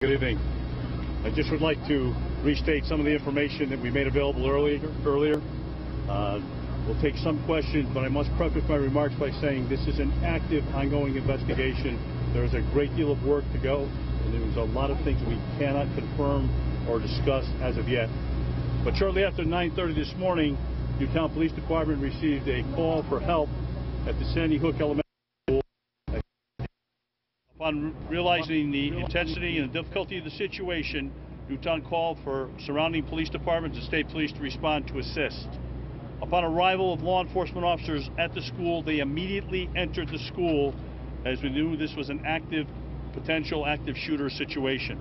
Good evening. I just would like to restate some of the information that we made available earlier. We'll take some questions, but I must preface my remarks by saying this is an active, ongoing investigation. There is a great deal of work to go, and there's a lot of things we cannot confirm or discuss as of yet. But shortly after 9:30 this morning, Newtown Police Department received a call for help at the Sandy Hook Elementary School. Upon realizing the intensity and the difficulty of the situation, Newtown called for surrounding police departments and state police to respond to assist. Upon arrival of law enforcement officers at the school, they immediately entered the school as we knew this was an potential active shooter situation.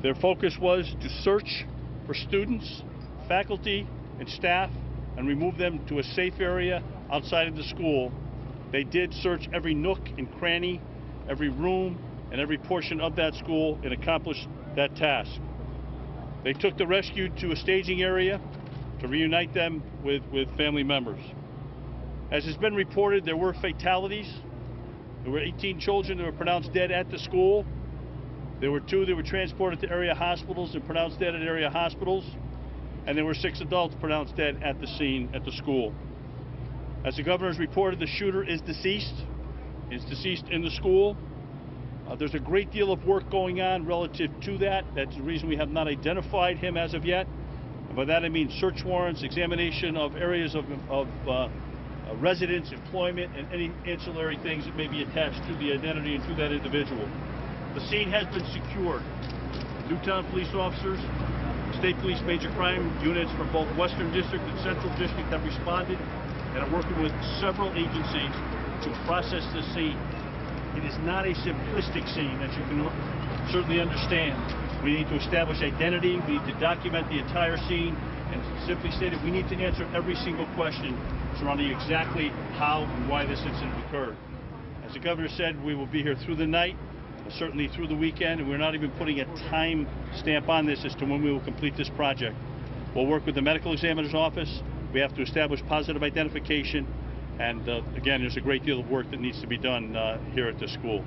Their focus was to search for students, faculty, and staff and remove them to a safe area outside of the school. They did search every nook and cranny, every room, and every portion of that school and accomplished that task. They took the rescue to a staging area to reunite them with family members. As has been reported, there were fatalities. There were 18 children that were pronounced dead at the school. There were 2 that were transported to area hospitals and pronounced dead at area hospitals. And there were 6 adults pronounced dead at the scene at the school. As the governor has reported, the shooter is deceased. He's deceased in the school. There's a great deal of work going on relative to that. That's the reason we have not identified him as of yet. And by that I mean search warrants, examination of areas of residence, employment, and any ancillary things that may be attached to the identity and to that individual. The scene has been secured. Newtown police officers, state police major crime units from both Western District and Central District have responded and are working with several agencies to process this scene. It is not a simplistic scene, as you can certainly understand. We need to establish identity, we need to document the entire scene, and simply stated, we need to answer every single question surrounding exactly how and why this incident occurred. As the governor said, we will be here through the night, certainly through the weekend, and we're not even putting a time stamp on this as to when we will complete this project. We'll work with the medical examiner's office. We have to establish positive identification, and again, there's a great deal of work that needs to be done here at the school.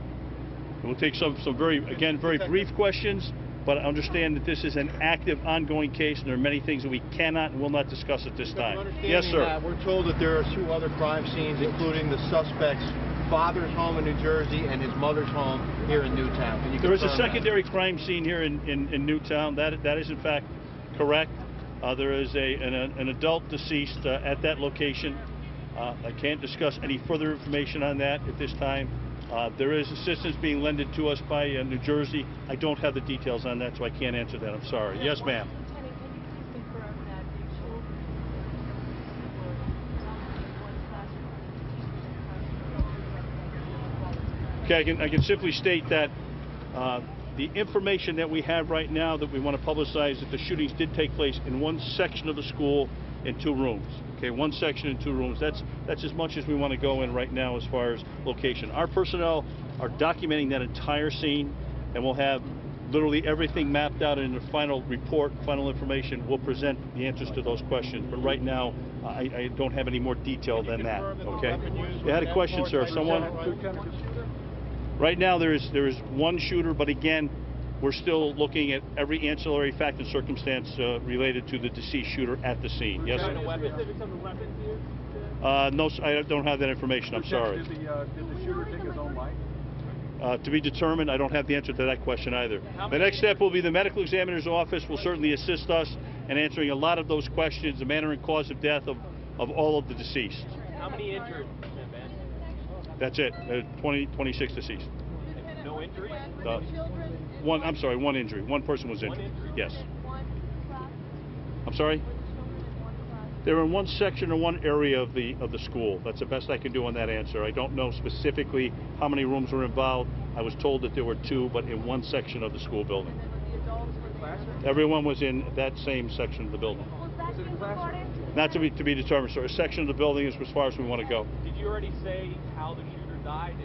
And we'll take some very brief questions, but understand that this is an active, ongoing case, and there are many things that we cannot and will not discuss at this time. Yes, sir. We're told that there are 2 other crime scenes, including the suspect's father's home in New Jersey and his mother's home here in Newtown. Can you There is a confirm secondary crime scene here in Newtown. That is in fact correct. There is an adult deceased at that location. I can't discuss any further information on that at this time. There is assistance being lended to us by New Jersey. I don't have the details on that, so I can't answer that. I'm sorry. Yes, ma'am. Okay, I can simply state that the information that we have right now that we want to publicize that the shootings did take place in one section of the school in 2 rooms. Okay, one section in 2 rooms. That's as much as we want to go in right now as far as location. Our personnel are documenting that entire scene, and we'll have literally everything mapped out in the final report, final information. We'll present the answers to those questions. But right now, I don't have any more detail than that. Okay. You had a question, sir. Someone. Right now, there is 1 shooter, but again, we're still looking at every ancillary fact and circumstance related to the deceased shooter at the scene. Yes, sir? No, I don't have that information. I'm sorry. Did the shooter take his own life? To be determined. I don't have the answer to that question either. The next step will be the medical examiner's office will certainly assist us in answering a lot of those questions, the manner and cause of death of all of the deceased. How many injured? That's it. 26 deceased. No injuries? One injury. 1 person was injured. Yes. I'm sorry? They were in 1 section or 1 area of the school. That's the best I can do on that answer. I don't know specifically how many rooms were involved. I was told that there were 2, but in 1 section of the school building. Everyone was in that same section of the building. Not to be determined, sir. A section of the building is as far as we want to go. Did you already say how the shooter died?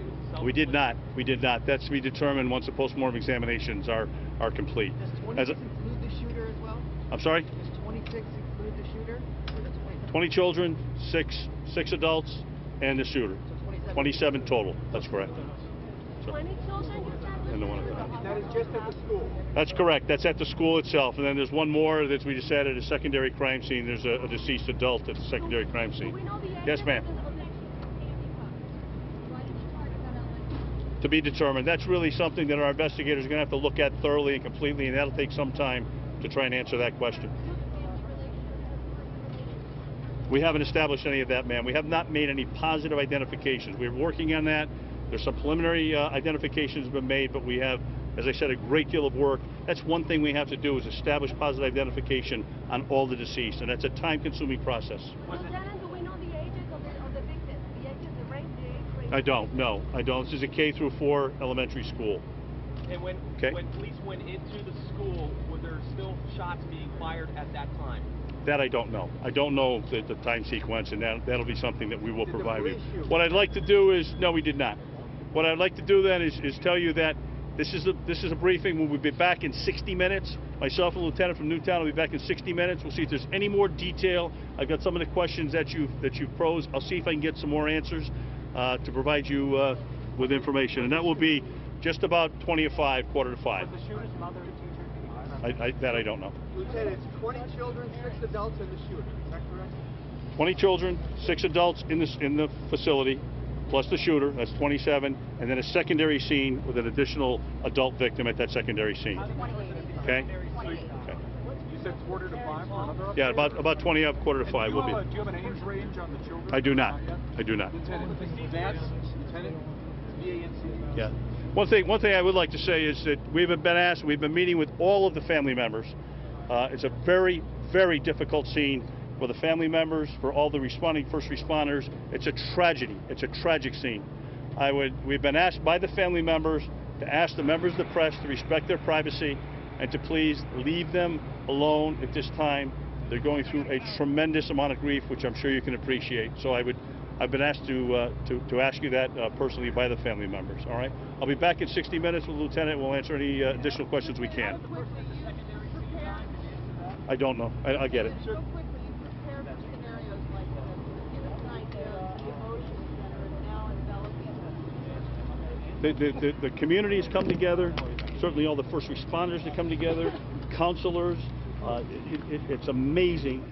We did not. We did not. That's to be determined once the postmortem examinations are complete. Does 26 include the shooter as well? I'm sorry? Does 26 include the shooter? 20 children, 6 adults, and the shooter. So 27 total. That's correct. 20 children, you said? and the one at the house. That is just at the school. That's correct. That's at the school itself. And then there's one more that we just added, a secondary crime scene. There's a deceased adult at the secondary crime scene. Yes, ma'am. To be determined. That's really something that our investigators are going to have to look at thoroughly and completely, and that'll take some time to try and answer that question. We haven't established any of that, ma'am. We have not made any positive identifications. We're working on that. There's some preliminary identifications been made, but we have, as I said, a great deal of work. That's one thing we have to do, is establish positive identification on all the deceased, and that's a time-consuming process. Lieutenant, do we know the ages of the victims? The ages, the range, the age range? I don't. No, I don't. This is a K through 4 elementary school. And when police went into the school, were there still shots being fired at that time? That I don't know. I don't know the time sequence, and that'll be something that we will provide you. What I'd like to do is, no, we did not. What I'd like to do then is tell you that this is a briefing. We'll be back in 60 minutes. Myself and Lieutenant from Newtown will be back in 60 minutes. We'll see if there's any more detail. I've got some of the questions that you've posed. I'll see if I can get some more answers to provide you with information, and that will be just about 20 to 5, quarter to 5. Was the shooter's mother a teacher? That I don't know. Lieutenant, it's 20 children, 6 adults, and the shooter. Is that correct? 20 children, 6 adults in the facility, plus the shooter. That's 27, and then a secondary scene with an additional adult victim at that secondary scene. Okay. Okay. You said quarter to 5 for another update? Yeah, about 20 up, quarter to 5 will be. Do you have an age range on the children? I do not. I do not. Lieutenant, that's Lieutenant VANC. Yeah. One thing I would like to say is that we've been meeting with all of the family members. It's a very, very difficult scene for the family members, for all the responding first responders. It's a tragedy. It's a tragic scene. We've been asked by the family members to ask the members of the press to respect their privacy and to please leave them alone at this time. They're going through a tremendous amount of grief, which I'm sure you can appreciate. So I've been asked to ask you that personally by the family members. All right. I'll be back in 60 minutes with the Lieutenant. We'll answer any additional questions we can. I don't know. I get it. Real quickly, you prepare for scenarios like this. Give us an idea of the emotions that are now enveloping. The community has come together. Certainly all the first responders have come together. Counselors. It's amazing